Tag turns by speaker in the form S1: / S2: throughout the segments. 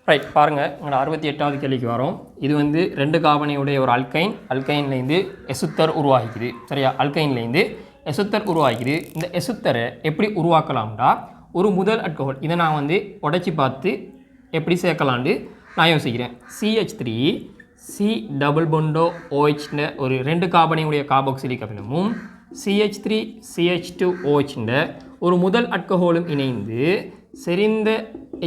S1: Right பாருங்கள், எங்களோட 68வது கேள்விக்கு வரோம். இது வந்து 2 கார்பனையுடைய ஒரு அல்கைன்லேருந்து எசுத்தர் உருவாகிக்குது. சரியா, அல்கைன்லேருந்து எசுத்தர் உருவாகிக்குது. இந்த எசுத்தரை எப்படி உருவாக்கலாம்டா, ஒரு முதல் அல்கஹால் இதை நான் வந்து உடைச்சி பார்த்து எப்படி சேர்க்கலான்னு நான் யோசிக்கிறேன். CH3 C டபுள் பொண்டோ OH ஒரு 2 கார்பனையுடைய கார்பாக்சிலிக் அமிலமும் CH3 CH2OH ஒரு முதல் அல்கஹாலும் இணைந்து செறிந்த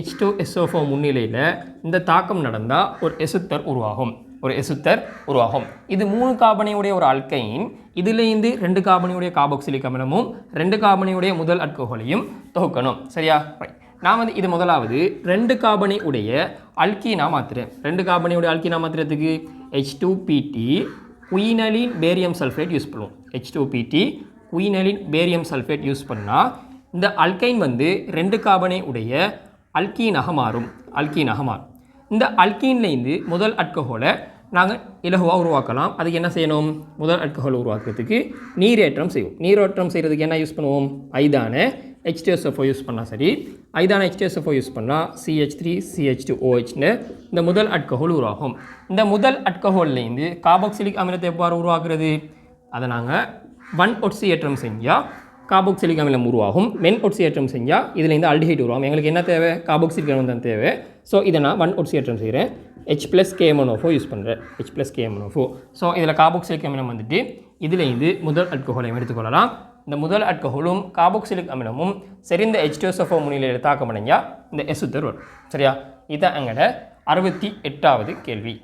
S1: H2SO4 முன்னிலையில் இந்த தாக்கம் நடந்தால் ஒரு எசுத்தர் உருவாகும். இது 3 கார்பனையுடைய ஒரு அல்கைன், இதிலேருந்து 2 கார்பனையுடைய கார்பாக்சிலிக் அமிலமும் 2 கார்பனையுடைய முதல் அல்கஹாலையும் தொகுக்கணும். சரியா, நான் வந்து இது முதலாவது 2 கார்பனை உடைய அல்கீனா மாற்றுறேன். 2 கார்பனையுடைய அல்கீனா மாற்றுறதுக்கு H2PT குயினலின் பேரியம் சல்ஃபேட் யூஸ் பண்ணுவோம். H2PT குயினலின் பேரியம் சல்ஃபேட் யூஸ் பண்ணால் இந்த அல்கைன் வந்து 2 கார்பனை உடைய அல்கீனாக மாறும். இந்த அல்கீன்லேருந்து முதல் அல்கஹாலை நாங்கள் இலகுவாக உருவாக்கலாம். அதுக்கு என்ன செய்யணும்? முதல் அல்கஹால் உருவாக்குறதுக்கு நீரேற்றம் செய்வோம். நீரேற்றம் செய்கிறதுக்கு என்ன யூஸ் பண்ணுவோம்? ஐதான H2SO4 யூஸ் பண்ணால் சரி. ஐதான H2SO4 யூஸ் பண்ணால் CH3 CH2OH இந்த முதல் அல்கஹால் உருவாகும். இந்த முதல் அல்கஹால்லேருந்து கார்பாக்சிலிக் அமிலத்தை எவ்வாறு உருவாக்குறது? அதை நாங்கள் வன் ஒட்சியேற்றம் செஞ்சால் கார்பாக்சிலிக் அமிலம் உருவாகும். மென் ஒட்சியேற்றம் செஞ்சால் இதுலேருந்து அல்டிஹைட் உருவாகும். எங்களுக்கு என்ன தேவை? கார்பாக்சிலிக் அமிலம் தான் தேவை. ஸோ இதை நான் வன் ஒட்சியேற்றம் செய்கிறேன். H+KMnO4 யூஸ் பண்ணுறேன். H+KMnO4. ஸோ இதில் கார்பாக்சிலிக் அமிலம் வந்துட்டு இதுலேருந்து முதல் அல்கஹாலையும் எடுத்துக்கொள்ளலாம். இந்த முதல் அல்கஹாலும் கார்பாக்சிலிக் அமிலமும் செறிந்த H2SO4 முன்னிலையில் தாக்கமடைஞ்சால் இந்த எசுத்தர் வரும். சரியா, இதுதான் எங்களோட 68வது கேள்வி.